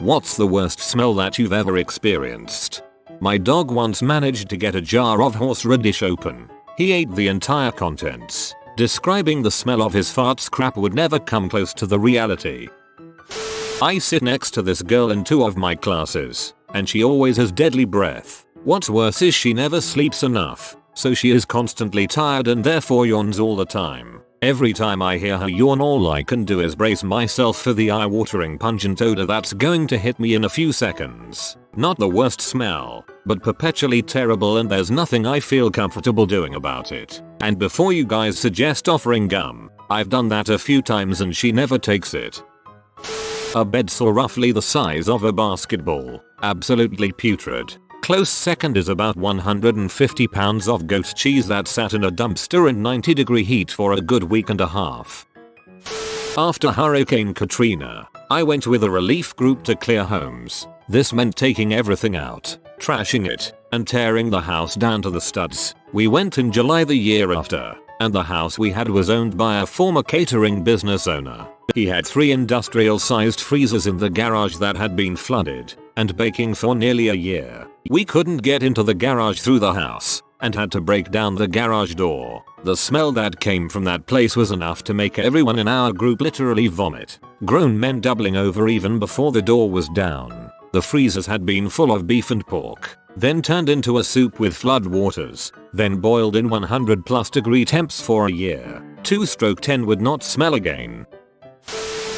What's the worst smell that you've ever experienced? My dog once managed to get a jar of horseradish open. He ate the entire contents. Describing the smell of his farts crap would never come close to the reality. I sit next to this girl in 2 of my classes, and she always has deadly breath. What's worse is she never sleeps enough, so she is constantly tired and therefore yawns all the time. Every time I hear her yawn, all I can do is brace myself for the eye-watering pungent odor that's going to hit me in a few seconds. Not the worst smell, but perpetually terrible, and there's nothing I feel comfortable doing about it. And before you guys suggest offering gum, I've done that a few times and she never takes it. A bed sore roughly the size of a basketball. Absolutely putrid. Close second is about 150 pounds of goat cheese that sat in a dumpster in 90-degree heat for a good week and a half. After Hurricane Katrina, I went with a relief group to clear homes. This meant taking everything out, trashing it, and tearing the house down to the studs. We went in July the year after, and the house we had was owned by a former catering business owner. He had 3 industrial-sized freezers in the garage that had been flooded and baking for nearly a year. We couldn't get into the garage through the house and had to break down the garage door. The smell that came from that place was enough to make everyone in our group literally vomit. Grown men doubling over even before the door was down. The freezers had been full of beef and pork, then turned into a soup with flood waters, then boiled in 100+ degree temps for a year. 2/10 would not smell again.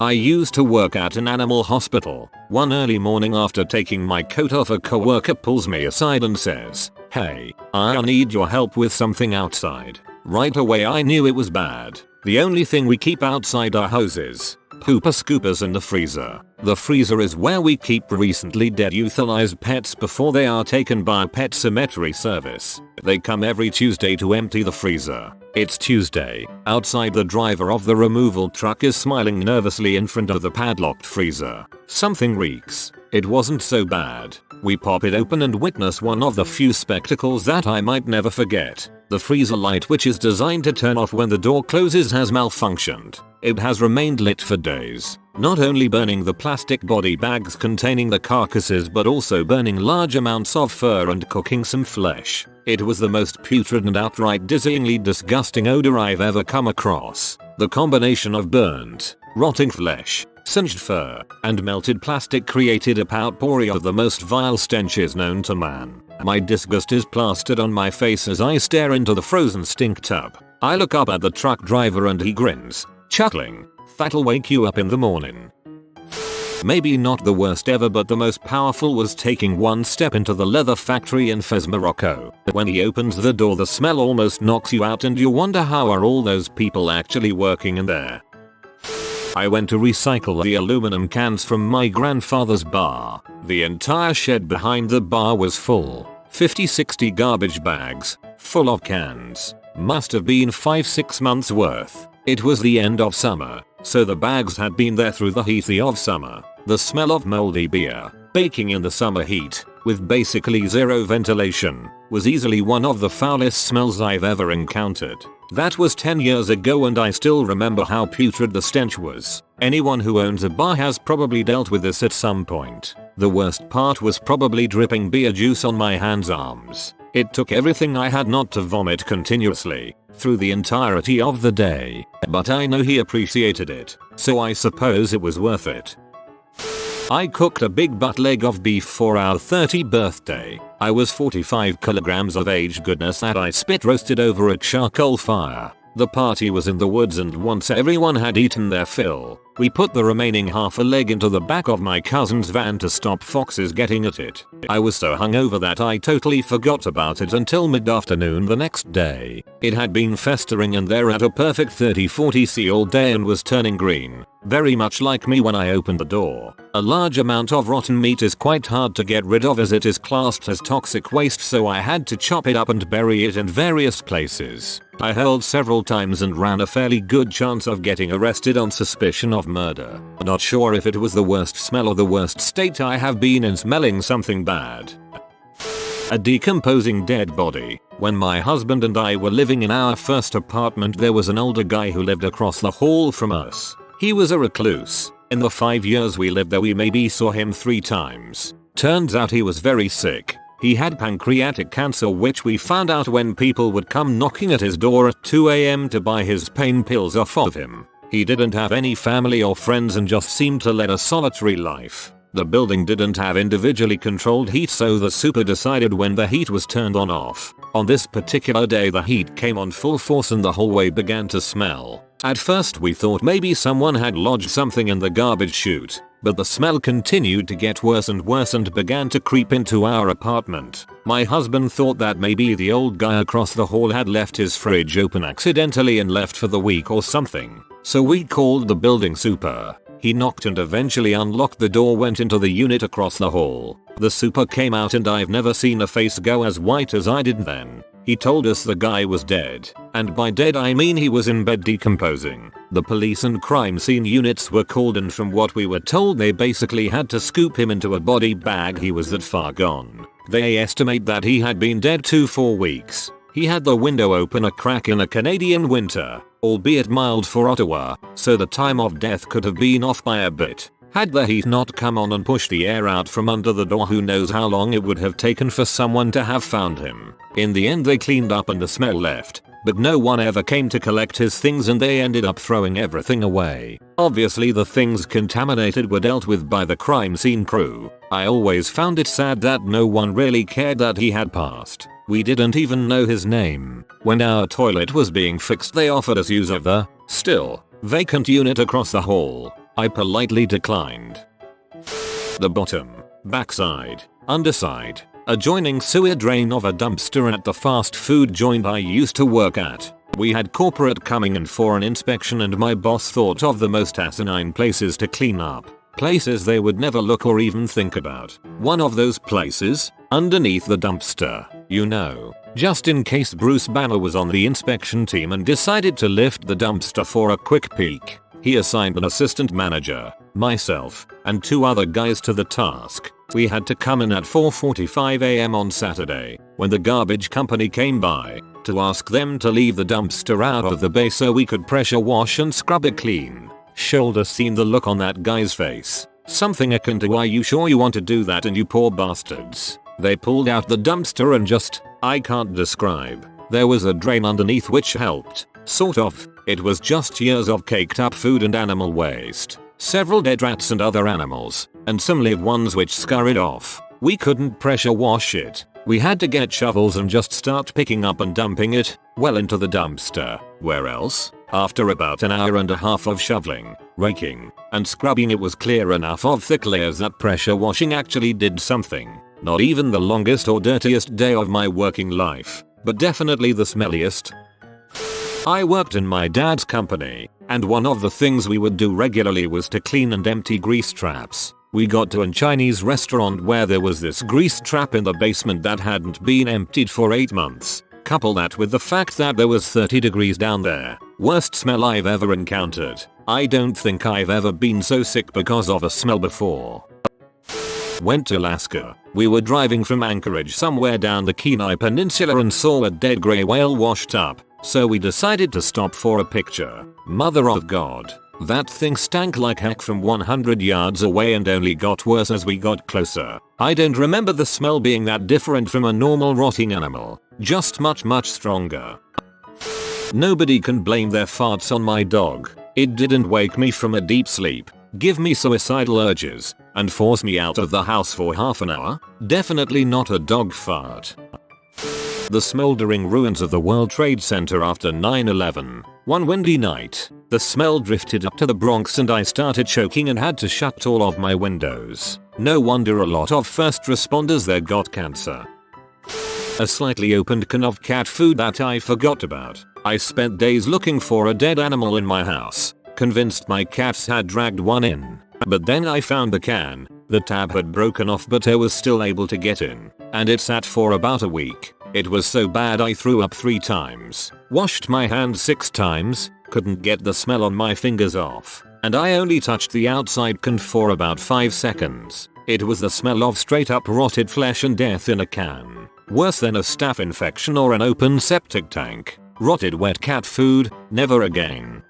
I used to work at an animal hospital. One early morning after taking my coat off, a coworker pulls me aside and says, "Hey, I need your help with something outside." Right away I knew it was bad. The only thing we keep outside are hoses, pooper scoopers and the freezer. The freezer is where we keep recently dead euthanized pets before they are taken by a pet cemetery service. They come every Tuesday to empty the freezer. It's Tuesday. Outside, the driver of the removal truck is smiling nervously in front of the padlocked freezer. Something reeks. It wasn't so bad. We pop it open and witness one of the few spectacles that I might never forget. The freezer light, which is designed to turn off when the door closes, has malfunctioned. It has remained lit for days, not only burning the plastic body bags containing the carcasses but also burning large amounts of fur and cooking some flesh. It was the most putrid and outright dizzyingly disgusting odor I've ever come across. The combination of burnt, rotting flesh, singed fur, and melted plastic created a potpourri of the most vile stenches known to man. My disgust is plastered on my face as I stare into the frozen stink tub. I look up at the truck driver and he grins, chuckling, "That'll wake you up in the morning." Maybe not the worst ever, but the most powerful was taking one step into the leather factory in Fez, Morocco. When he opens the door, the smell almost knocks you out and you wonder how are all those people actually working in there. I went to recycle the aluminum cans from my grandfather's bar. The entire shed behind the bar was full. 50-60 garbage bags, full of cans. Must have been 5-6 months worth. It was the end of summer, so the bags had been there through the heat of summer. The smell of moldy beer, baking in the summer heat, with basically zero ventilation, was easily one of the foulest smells I've ever encountered. That was 10 years ago and I still remember how putrid the stench was. Anyone who owns a bar has probably dealt with this at some point. The worst part was probably dripping beer juice on my hands, arms. It took everything I had not to vomit continuously through the entirety of the day, but I know he appreciated it, so I suppose it was worth it. I cooked a big butt leg of beef for our 30th birthday. I was 45 kilograms of aged goodness that I spit roasted over a charcoal fire. The party was in the woods and once everyone had eaten their fill, we put the remaining half a leg into the back of my cousin's van to stop foxes getting at it. I was so hungover that I totally forgot about it until mid-afternoon the next day. It had been festering in there at a perfect 30-40 C all day and was turning green, very much like me when I opened the door. A large amount of rotten meat is quite hard to get rid of as it is classed as toxic waste, so I had to chop it up and bury it in various places. I hurled several times and ran a fairly good chance of getting arrested on suspicion of murder. Not sure if it was the worst smell or the worst state I have been in smelling something bad. A decomposing dead body. When my husband and I were living in our first apartment, there was an older guy who lived across the hall from us. He was a recluse. In the 5 years we lived there we maybe saw him 3 times. Turns out he was very sick. He had pancreatic cancer, which we found out when people would come knocking at his door at 2 AM to buy his pain pills off of him. He didn't have any family or friends and just seemed to lead a solitary life. The building didn't have individually controlled heat, so the super decided when the heat was turned on off. On this particular day the heat came on full force and the hallway began to smell. At first we thought maybe someone had lodged something in the garbage chute, but the smell continued to get worse and worse and began to creep into our apartment. My husband thought that maybe the old guy across the hall had left his fridge open accidentally and left for the week or something. So we called the building super. He knocked and eventually unlocked the door, went into the unit across the hall. The super came out and I've never seen a face go as white as I did then. He told us the guy was dead, and by dead I mean he was in bed decomposing. The police and crime scene units were called, and from what we were told they basically had to scoop him into a body bag. He was that far gone. They estimate that he had been dead 4 weeks. He had the window open a crack in a Canadian winter, albeit mild for Ottawa, so the time of death could have been off by a bit. Had the heat not come on and pushed the air out from under the door, who knows how long it would have taken for someone to have found him. In the end they cleaned up and the smell left, but no one ever came to collect his things and they ended up throwing everything away. Obviously the things contaminated were dealt with by the crime scene crew. I always found it sad that no one really cared that he had passed. We didn't even know his name. When our toilet was being fixed they offered us use of the, still, vacant unit across the hall. I politely declined. The bottom, backside, underside, adjoining sewer drain of a dumpster at the fast food joint I used to work at. We had corporate coming in for an inspection and my boss thought of the most asinine places to clean up. Places they would never look or even think about. One of those places, underneath the dumpster. You know, just in case Bruce Banner was on the inspection team and decided to lift the dumpster for a quick peek. He assigned an assistant manager, myself, and 2 other guys to the task. We had to come in at 4:45 AM on Saturday, when the garbage company came by, to ask them to leave the dumpster out of the bay so we could pressure wash and scrub it clean. Shoulder seen the look on that guy's face. Something akin to, "Are you sure you want to do that, and you poor bastards?" They pulled out the dumpster and just, I can't describe. There was a drain underneath which helped. Sort of. It was just years of caked up food and animal waste. Several dead rats and other animals, and some live ones which scurried off. We couldn't pressure wash it. We had to get shovels and just start picking up and dumping it, well, into the dumpster. Where else? After about an hour and a half of shoveling, raking, and scrubbing, it was clear enough of thick layers that pressure washing actually did something. Not even the longest or dirtiest day of my working life, but definitely the smelliest. I worked in my dad's company, and one of the things we would do regularly was to clean and empty grease traps. We got to a Chinese restaurant where there was this grease trap in the basement that hadn't been emptied for 8 months. Couple that with the fact that there was 30 degrees down there. Worst smell I've ever encountered. I don't think I've ever been so sick because of a smell before. Went to Alaska. We were driving from Anchorage somewhere down the Kenai Peninsula and saw a dead grey whale washed up. So we decided to stop for a picture. Mother of God. That thing stank like heck from 100 yards away and only got worse as we got closer. I don't remember the smell being that different from a normal rotting animal. Just much stronger. Nobody can blame their farts on my dog. It didn't wake me from a deep sleep, give me suicidal urges, and force me out of the house for half an hour. Definitely not a dog fart. The smoldering ruins of the World Trade Center after 9/11. One windy night, the smell drifted up to the Bronx and I started choking and had to shut all of my windows. No wonder a lot of first responders there got cancer. A slightly opened can of cat food that I forgot about. I spent days looking for a dead animal in my house, convinced my cats had dragged one in. But then I found the can. The tab had broken off but I was still able to get in, and it sat for about a week. It was so bad I threw up 3 times, washed my hands 6 times, couldn't get the smell on my fingers off, and I only touched the outside can for about 5 seconds. It was the smell of straight up rotted flesh and death in a can. Worse than a staph infection or an open septic tank. Rotted wet cat food, never again.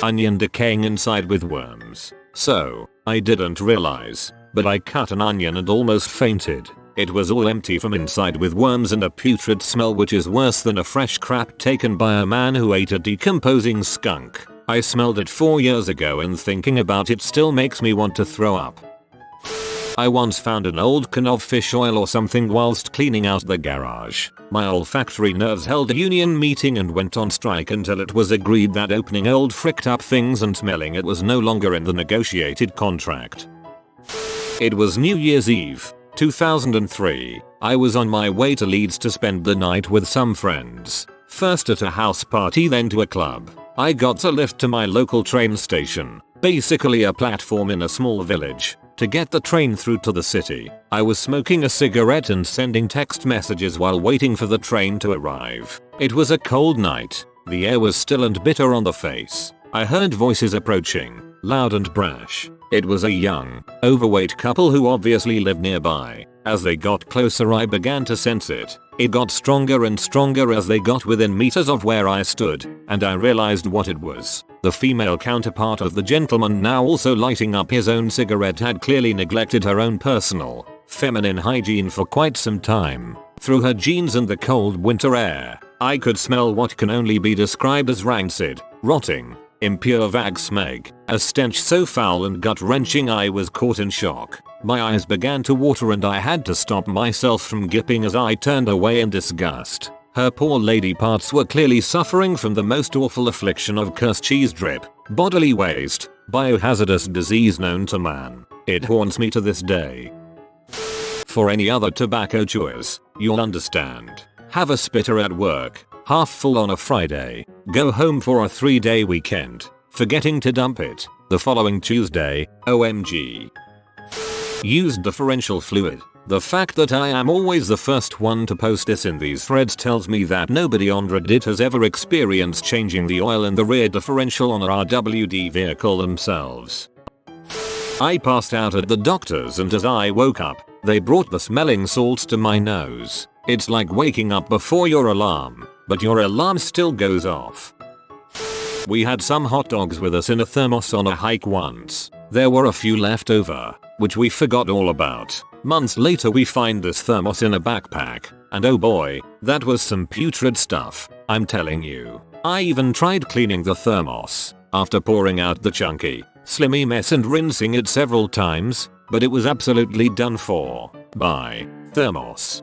Onion decaying inside with worms. So, I didn't realize, but I cut an onion and almost fainted. It was all empty from inside with worms and a putrid smell, which is worse than a fresh crap taken by a man who ate a decomposing skunk. I smelled it 4 years ago and thinking about it still makes me want to throw up. I once found an old can of fish oil or something whilst cleaning out the garage. My olfactory nerves held a union meeting and went on strike until it was agreed that opening old fricked up things and smelling it was no longer in the negotiated contract. It was New Year's Eve, 2003. I was on my way to Leeds to spend the night with some friends. First at a house party, then to a club. I got a lift to my local train station, basically a platform in a small village, to get the train through to the city. I was smoking a cigarette and sending text messages while waiting for the train to arrive. It was a cold night. The air was still and bitter on the face. I heard voices approaching, loud and brash. It was a young, overweight couple who obviously lived nearby. As they got closer, I began to sense it. It got stronger and stronger as they got within meters of where I stood, and I realized what it was. The female counterpart of the gentleman, now also lighting up his own cigarette, had clearly neglected her own personal, feminine hygiene for quite some time. Through her jeans and the cold winter air, I could smell what can only be described as rancid, rotting, impure vag smeg, a stench so foul and gut-wrenching I was caught in shock. My eyes began to water and I had to stop myself from gaping as I turned away in disgust. Her poor lady parts were clearly suffering from the most awful affliction of cursed cheese drip, bodily waste, biohazardous disease known to man. It haunts me to this day. For any other tobacco chewers, you'll understand. Have a spitter at work, half full on a Friday, go home for a 3-day weekend, forgetting to dump it the following Tuesday, OMG. Use differential fluid. The fact that I am always the first one to post this in these threads tells me that nobody on Reddit has ever experienced changing the oil in the rear differential on our RWD vehicle themselves. I passed out at the doctor's and as I woke up, they brought the smelling salts to my nose. It's like waking up before your alarm, but your alarm still goes off. We had some hot dogs with us in a thermos on a hike once. There were a few left over, which we forgot all about. Months later we find this thermos in a backpack, and oh boy, that was some putrid stuff, I'm telling you. I even tried cleaning the thermos, after pouring out the chunky, slimy mess and rinsing it several times, but it was absolutely done for. Bye, thermos.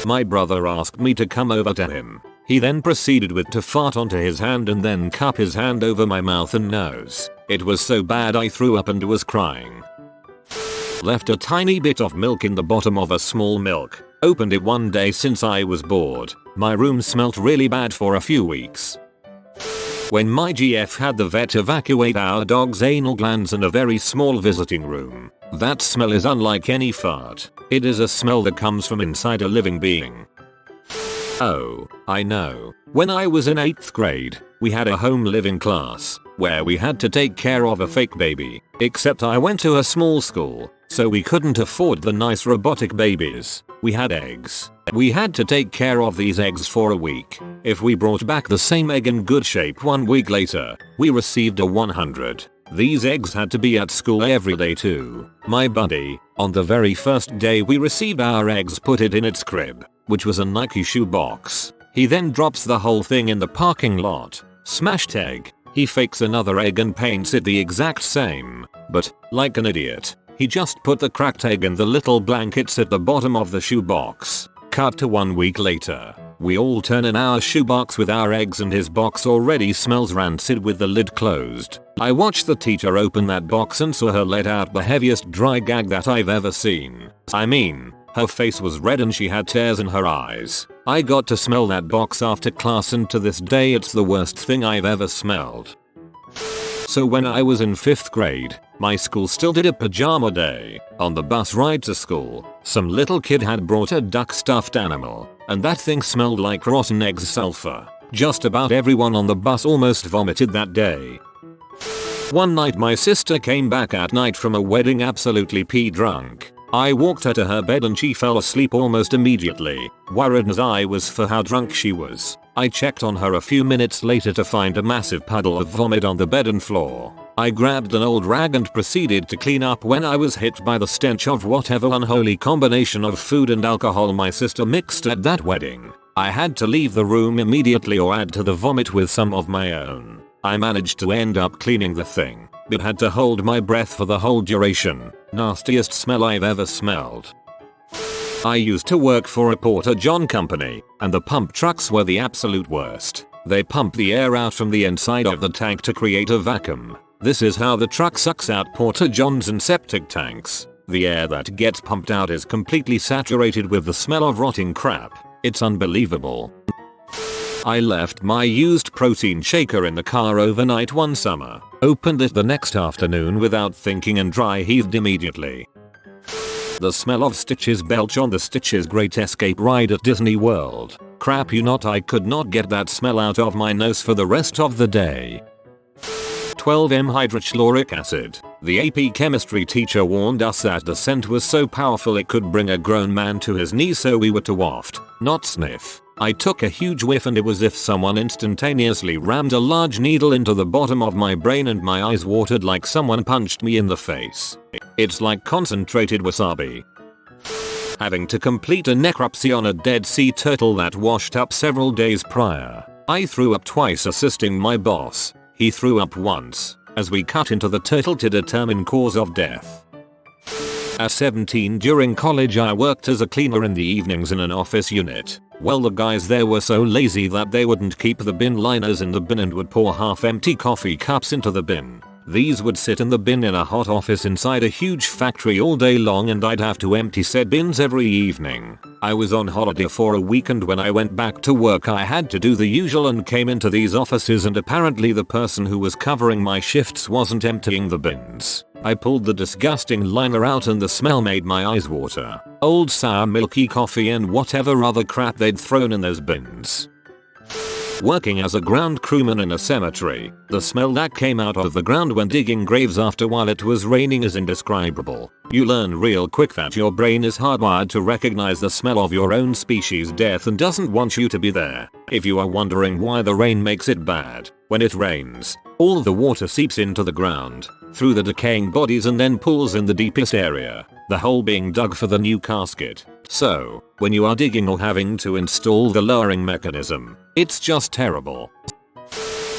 My brother asked me to come over to him. He then proceeded to fart onto his hand and then cup his hand over my mouth and nose. It was so bad I threw up and was crying. Left a tiny bit of milk in the bottom of a small milk. Opened it one day since I was bored. My room smelt really bad for a few weeks. When my GF had the vet evacuate our dog's anal glands in a very small visiting room. That smell is unlike any fart. It is a smell that comes from inside a living being. Oh, I know. When I was in 8th grade, we had a home living class, where we had to take care of a fake baby. Except I went to a small school, so we couldn't afford the nice robotic babies. We had eggs. We had to take care of these eggs for a week. If we brought back the same egg in good shape 1 week later, we received a 100. These eggs had to be at school every day too. My buddy, on the very first day we received our eggs, put it in its crib, which was a Nike shoe box. He then drops the whole thing in the parking lot. Smashed egg. He fakes another egg and paints it the exact same. But, like an idiot, he just put the cracked egg in the little blankets at the bottom of the shoebox. Cut to 1 week later. We all turn in our shoebox with our eggs and his box already smells rancid with the lid closed. I watched the teacher open that box and saw her let out the heaviest dry gag that I've ever seen. I mean, her face was red and she had tears in her eyes. I got to smell that box after class and to this day it's the worst thing I've ever smelled. So when I was in 5th grade, my school still did a pajama day. On the bus ride to school, some little kid had brought a duck stuffed animal, and that thing smelled like rotten eggs sulfur. Just about everyone on the bus almost vomited that day. One night my sister came back at night from a wedding absolutely pee drunk. I walked her to her bed and she fell asleep almost immediately, worried as I was for how drunk she was. I checked on her a few minutes later to find a massive puddle of vomit on the bed and floor. I grabbed an old rag and proceeded to clean up when I was hit by the stench of whatever unholy combination of food and alcohol my sister mixed at that wedding. I had to leave the room immediately or add to the vomit with some of my own. I managed to end up cleaning the thing, but had to hold my breath for the whole duration. Nastiest smell I've ever smelled. I used to work for a Porta John company, and the pump trucks were the absolute worst. They pump the air out from the inside of the tank to create a vacuum. This is how the truck sucks out Porta Johns and septic tanks. The air that gets pumped out is completely saturated with the smell of rotting crap. It's unbelievable. I left my used protein shaker in the car overnight one summer, opened it the next afternoon without thinking and dry heaved immediately. The smell of Stitch's belch on the Stitch's Great Escape ride at Disney World. Crap you not, I could not get that smell out of my nose for the rest of the day. 12M hydrochloric acid. The AP chemistry teacher warned us that the scent was so powerful it could bring a grown man to his knees, so we were to waft, not sniff. I took a huge whiff and it was as if someone instantaneously rammed a large needle into the bottom of my brain and my eyes watered like someone punched me in the face. It's like concentrated wasabi. Having to complete a necropsy on a dead sea turtle that washed up several days prior. I threw up twice assisting my boss. He threw up once, as we cut into the turtle to determine cause of death. At 17 during college I worked as a cleaner in the evenings in an office unit. Well, the guys there were so lazy that they wouldn't keep the bin liners in the bin and would pour half-empty coffee cups into the bin. These would sit in the bin in a hot office inside a huge factory all day long and I'd have to empty said bins every evening. I was on holiday for a week and when I went back to work I had to do the usual and came into these offices and apparently the person who was covering my shifts wasn't emptying the bins. I pulled the disgusting liner out and the smell made my eyes water. Old sour milky coffee and whatever other crap they'd thrown in those bins. Working as a ground crewman in a cemetery, the smell that came out of the ground when digging graves after while it was raining is indescribable. You learn real quick that your brain is hardwired to recognize the smell of your own species' death and doesn't want you to be there. If you are wondering why the rain makes it bad, when it rains, all the water seeps into the ground, through the decaying bodies and then pools in the deepest area, the hole being dug for the new casket. So, when you are digging or having to install the lowering mechanism, it's just terrible.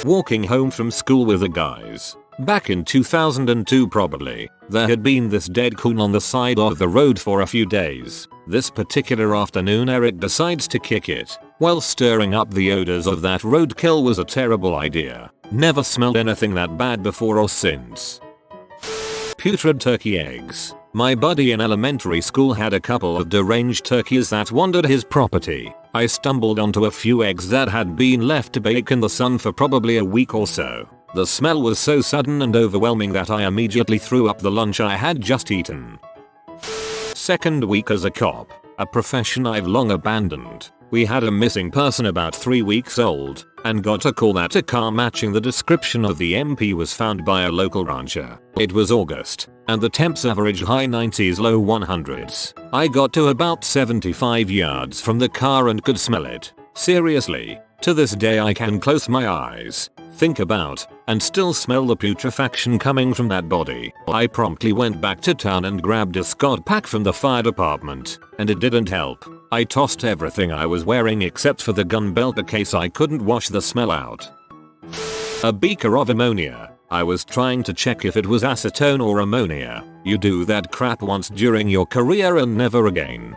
Walking home from school with the guys. Back in 2002 probably, there had been this dead coon on the side of the road for a few days. This particular afternoon Eric decides to kick it. Well, stirring up the odors of that roadkill was a terrible idea. Never smelled anything that bad before or since. Putrid turkey eggs. My buddy in elementary school had a couple of deranged turkeys that wandered his property. I stumbled onto a few eggs that had been left to bake in the sun for probably a week or so. The smell was so sudden and overwhelming that I immediately threw up the lunch I had just eaten. Second week as a cop, a profession I've long abandoned. We had a missing person about 3 weeks old, and got a call that a car matching the description of the MP was found by a local rancher. It was August, and the temps averaged high 90s low 100s. I got to about 75 yards from the car and could smell it. Seriously, to this day I can close my eyes, think about, and still smell the putrefaction coming from that body. I promptly went back to town and grabbed a Scott pack from the fire department, and it didn't help. I tossed everything I was wearing except for the gun belt in case I couldn't wash the smell out. A beaker of ammonia. I was trying to check if it was acetone or ammonia. You do that crap once during your career and never again.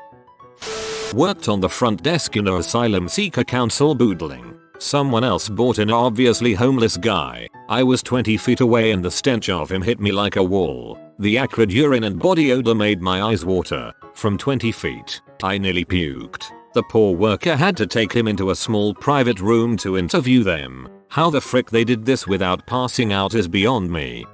Worked on the front desk in an asylum seeker council boodling. Someone else brought in an obviously homeless guy. I was 20 feet away and the stench of him hit me like a wall. The acrid urine and body odor made my eyes water. From 20 feet, I nearly puked. The poor worker had to take him into a small private room to interview them. How the frick they did this without passing out is beyond me.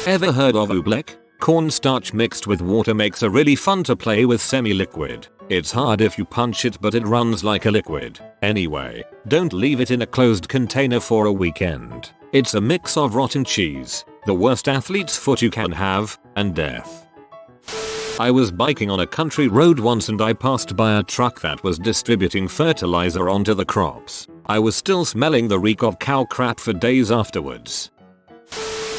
Ever heard of oobleck? Cornstarch mixed with water makes a really fun to play with semi-liquid. It's hard if you punch it but it runs like a liquid. Anyway, don't leave it in a closed container for a weekend. It's a mix of rotten cheese, the worst athlete's foot you can have, and death. I was biking on a country road once and I passed by a truck that was distributing fertilizer onto the crops. I was still smelling the reek of cow crap for days afterwards.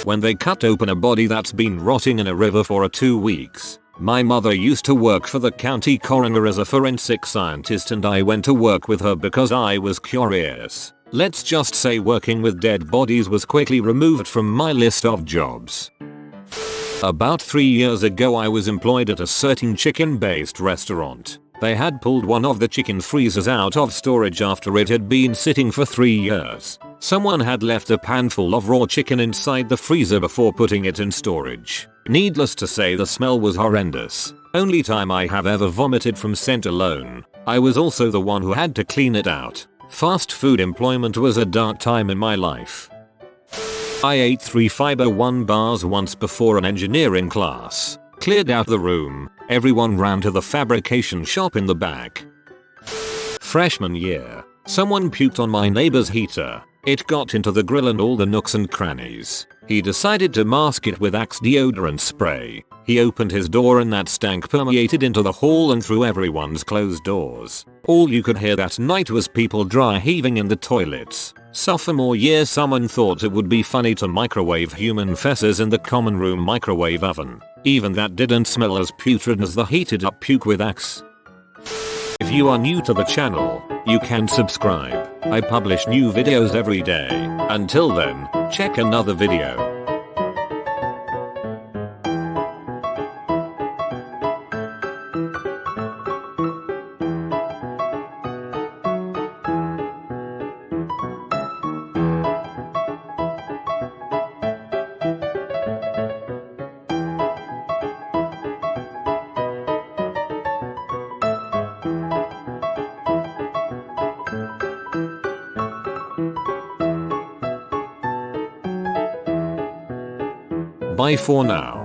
When they cut open a body that's been rotting in a river for 2 weeks. My mother used to work for the county coroner as a forensic scientist and I went to work with her because I was curious. Let's just say working with dead bodies was quickly removed from my list of jobs. About 3 years ago I was employed at a certain chicken-based restaurant. They had pulled one of the chicken freezers out of storage after it had been sitting for 3 years. Someone had left a pan full of raw chicken inside the freezer before putting it in storage. Needless to say, the smell was horrendous. Only time I have ever vomited from scent alone. I was also the one who had to clean it out. Fast food employment was a dark time in my life. I ate 3 fiber 1 bars once before an engineering class. Cleared out the room. Everyone ran to the fabrication shop in the back. Freshman year. Someone puked on my neighbor's heater. It got into the grill and all the nooks and crannies. He decided to mask it with Axe deodorant spray. He opened his door and that stank permeated into the hall and through everyone's closed doors. All you could hear that night was people dry heaving in the toilets. Sophomore year, someone thought it would be funny to microwave human feces in the common room microwave oven. Even that didn't smell as putrid as the heated up puke with Axe. If you are new to the channel, you can subscribe. I publish new videos every day. Until then, check another video. Bye for now.